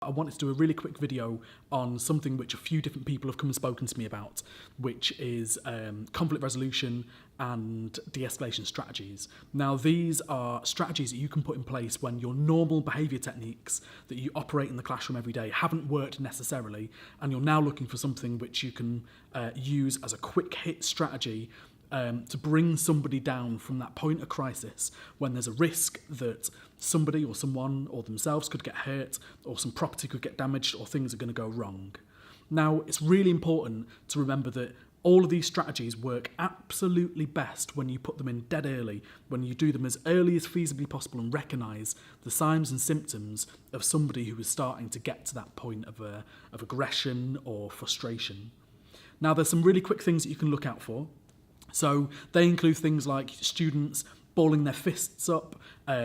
I wanted to do a really quick video on something which a few different people have come and spoken to me about, which is conflict resolution and de-escalation strategies. Now, these are strategies that you can put in place when your normal behaviour techniques that you operate in the classroom every day haven't worked necessarily, and you're now looking for something which you can use as a quick hit strategy to bring somebody down from that point of crisis when there's a risk that somebody or someone or themselves could get hurt, or some property could get damaged, or things are going to go wrong. Now, it's really important to remember that all of these strategies work absolutely best when you put them in dead early, when you do them as early as feasibly possible and recognise the signs and symptoms of somebody who is starting to get to that point of aggression or frustration. Now, there's some really quick things that you can look out for. So they include things like students balling their fists up,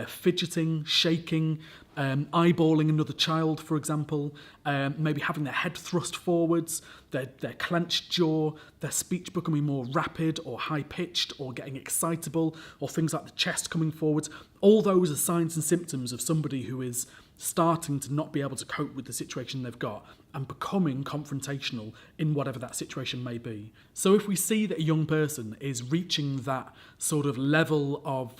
fidgeting, shaking, eyeballing another child, for example, maybe having their head thrust forwards, their clenched jaw, their speech becoming more rapid or high-pitched or getting excitable, or things like the chest coming forwards. All those are signs and symptoms of somebody who is starting to not be able to cope with the situation they've got and becoming confrontational in whatever that situation may be. So if we see that a young person is reaching that sort of level of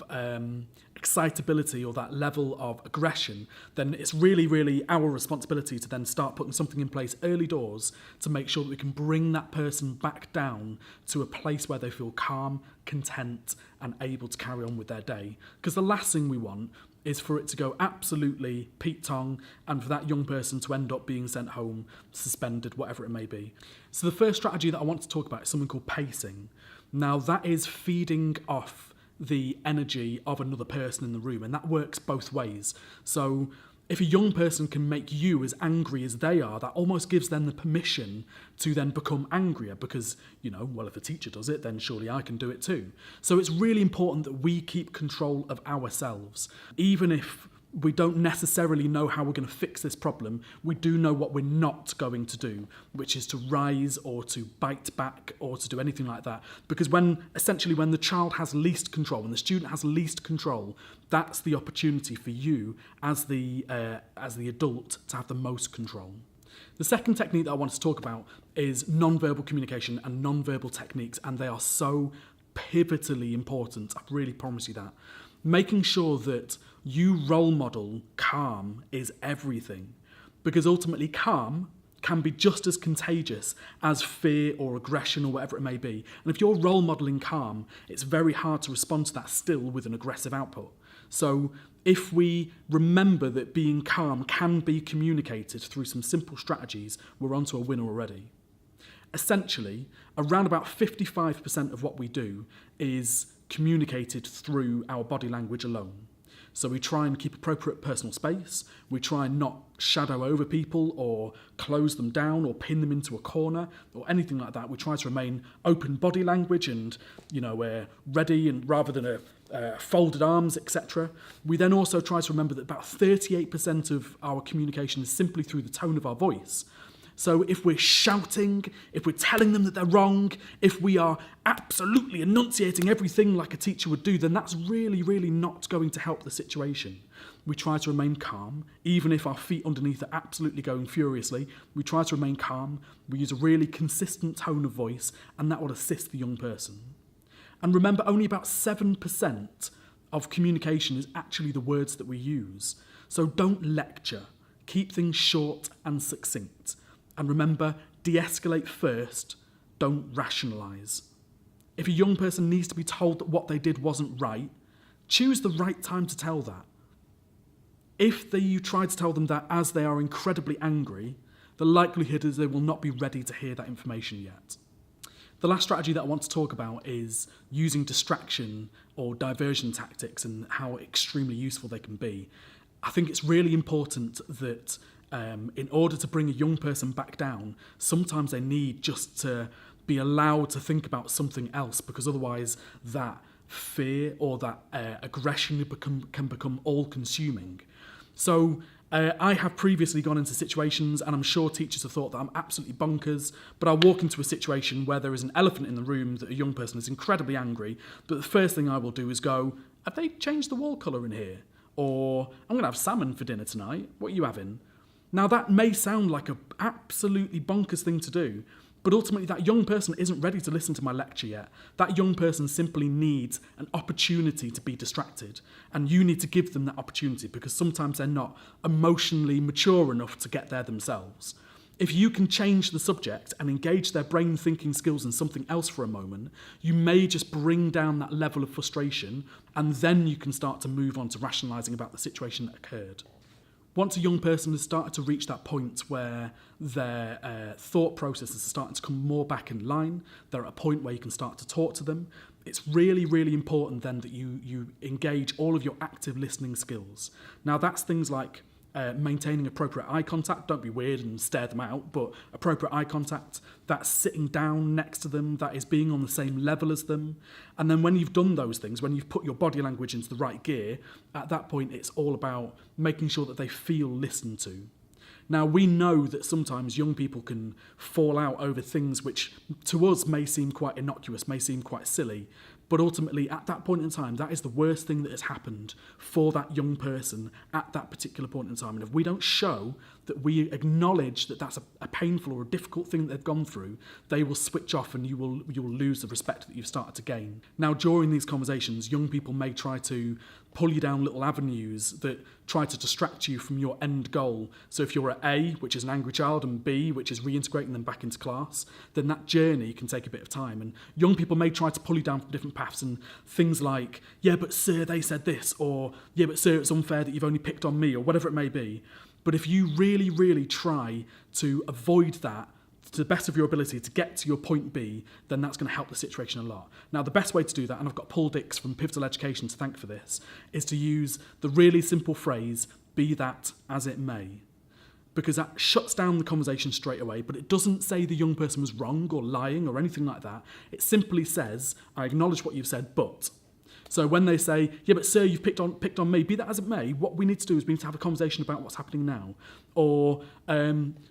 excitability or that level of aggression, then it's really, really our responsibility to then start putting something in place early doors to make sure that we can bring that person back down to a place where they feel calm, content, and able to carry on with their day. Because the last thing we want is for it to go absolutely Pete-tong and for that young person to end up being sent home, suspended, whatever it may be. So the first strategy that I want to talk about is something called pacing. Now, that is feeding off the energy of another person in the room, and that works both ways. So if a young person can make you as angry as they are, that almost gives them the permission to then become angrier because, well, if a teacher does it, then surely I can do it too. So it's really important that we keep control of ourselves. Even if we don't necessarily know how we're going to fix this problem, we do know what we're not going to do, which is to rise or to bite back or to do anything like that. Because when the child has least control, when the student has least control, that's the opportunity for you as the adult to have the most control. The second technique that I want to talk about is non-verbal communication and non-verbal techniques, and they are so pivotally important. I really promise you that. Making sure that you role model calm is everything, because ultimately calm can be just as contagious as fear or aggression or whatever it may be. And if you're role modelling calm, it's very hard to respond to that still with an aggressive output. So if we remember that being calm can be communicated through some simple strategies, we're onto a winner already. Essentially, around about 55% of what we do is communicated through our body language alone. So we try and keep appropriate personal space, we try and not shadow over people or close them down or pin them into a corner or anything like that. We try to remain open body language and, we're ready, and rather than folded arms, etc. We then also try to remember that about 38% of our communication is simply through the tone of our voice. So if we're shouting, if we're telling them that they're wrong, if we are absolutely enunciating everything like a teacher would do, then that's really, really not going to help the situation. We try to remain calm, even if our feet underneath are absolutely going furiously. We try to remain calm. We use a really consistent tone of voice, and that will assist the young person. And remember, only about 7% of communication is actually the words that we use. So don't lecture. Keep things short and succinct. And remember, de-escalate first, don't rationalise. If a young person needs to be told that what they did wasn't right, choose the right time to tell that. If you try to tell them that as they are incredibly angry, the likelihood is they will not be ready to hear that information yet. The last strategy that I want to talk about is using distraction or diversion tactics and how extremely useful they can be. I think it's really important that in order to bring a young person back down, sometimes they need just to be allowed to think about something else, because otherwise that fear or that aggression can become all-consuming. So I have previously gone into situations, and I'm sure teachers have thought that I'm absolutely bonkers, but I walk into a situation where there is an elephant in the room that a young person is incredibly angry, but the first thing I will do is go, have they changed the wall colour in here? Or, I'm going to have salmon for dinner tonight, what are you having? Now, that may sound like an absolutely bonkers thing to do, but ultimately that young person isn't ready to listen to my lecture yet. That young person simply needs an opportunity to be distracted, and you need to give them that opportunity because sometimes they're not emotionally mature enough to get there themselves. If you can change the subject and engage their brain thinking skills in something else for a moment, you may just bring down that level of frustration, and then you can start to move on to rationalising about the situation that occurred. Once a young person has started to reach that point where their thought processes are starting to come more back in line, they're at a point where you can start to talk to them, it's really, really important then that you engage all of your active listening skills. Now, that's things like maintaining appropriate eye contact. Don't be weird and stare them out, but appropriate eye contact, that's sitting down next to them, that is being on the same level as them. And then when you've done those things, when you've put your body language into the right gear, at that point it's all about making sure that they feel listened to. Now, we know that sometimes young people can fall out over things which to us may seem quite innocuous, may seem quite silly, but ultimately at that point in time, that is the worst thing that has happened for that young person at that particular point in time. And if we don't show that we acknowledge that that's a painful or a difficult thing that they've gone through, they will switch off and you will lose the respect that you've started to gain. Now, during these conversations, young people may try to pull you down little avenues that try to distract you from your end goal. So if you're at A, which is an angry child, and B, which is reintegrating them back into class, then that journey can take a bit of time. And young people may try to pull you down from different paths and things like, yeah, but sir, they said this, or yeah, but sir, it's unfair that you've only picked on me, or whatever it may be. But if you really, really try to avoid that to the best of your ability to get to your point B, then that's going to help the situation a lot. Now, the best way to do that, and I've got Paul Dix from Pivotal Education to thank for this, is to use the really simple phrase, be that as it may. Because that shuts down the conversation straight away, but it doesn't say the young person was wrong or lying or anything like that. It simply says, I acknowledge what you've said, but... So when they say, yeah, but sir, you've picked on me, be that as it may, what we need to do is we need to have a conversation about what's happening now. Or,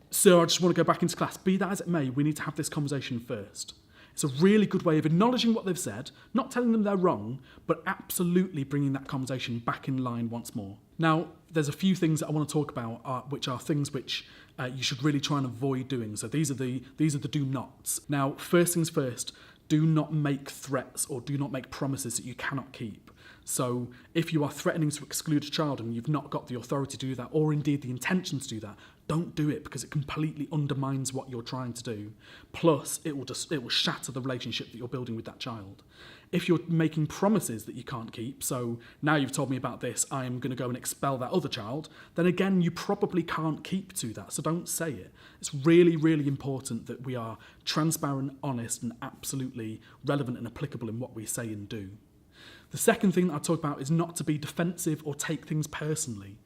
sir, I just want to go back into class. Be that as it may, we need to have this conversation first. It's a really good way of acknowledging what they've said, not telling them they're wrong, but absolutely bringing that conversation back in line once more. Now, there's a few things that I want to talk about, which are things which you should really try and avoid doing. So these are the do nots. Now, first things first, do not make threats or do not make promises that you cannot keep. So if you are threatening to exclude a child and you've not got the authority to do that, or indeed the intention to do that, don't do it because it completely undermines what you're trying to do. Plus, it will shatter the relationship that you're building with that child. If you're making promises that you can't keep, so now you've told me about this, I am going to go and expel that other child, then again, you probably can't keep to that, so don't say it. It's really, really important that we are transparent, honest, and absolutely relevant and applicable in what we say and do. The second thing that I talk about is not to be defensive or take things personally.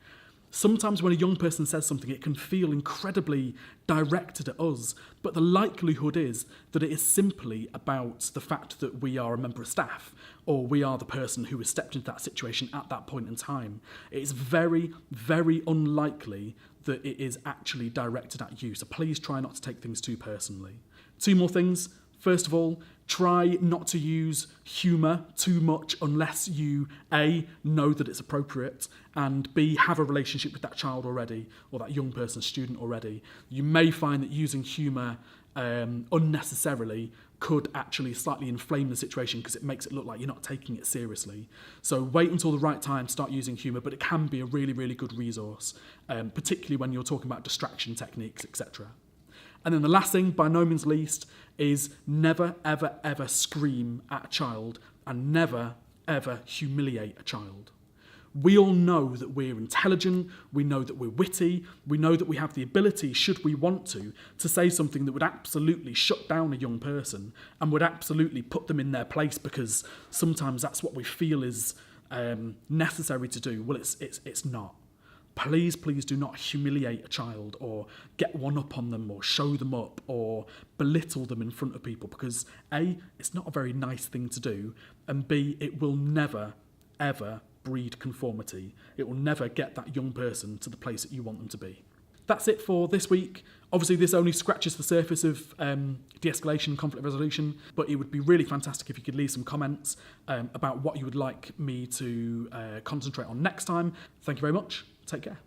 Sometimes when a young person says something, it can feel incredibly directed at us, but the likelihood is that it is simply about the fact that we are a member of staff, or we are the person who has stepped into that situation at that point in time. It is very, very unlikely that it is actually directed at you, so please try not to take things too personally. Two more things. First of all, try not to use humour too much unless you, A, know that it's appropriate, and B, have a relationship with that child already, or that young person, student already. You may find that using humour unnecessarily could actually slightly inflame the situation because it makes it look like you're not taking it seriously. So wait until the right time to start using humour, but it can be a really, really good resource, particularly when you're talking about distraction techniques, etc. And then the last thing, by no means least, is never, ever, ever scream at a child and never, ever humiliate a child. We all know that we're intelligent, we know that we're witty, we know that we have the ability, should we want to say something that would absolutely shut down a young person and would absolutely put them in their place because sometimes that's what we feel is necessary to do. Well, it's not. Please, please do not humiliate a child or get one up on them or show them up or belittle them in front of people because A, it's not a very nice thing to do, and B, it will never, ever breed conformity. It will never get that young person to the place that you want them to be. That's it for this week. Obviously, this only scratches the surface of de-escalation and conflict resolution, but it would be really fantastic if you could leave some comments about what you would like me to concentrate on next time. Thank you very much. Take care.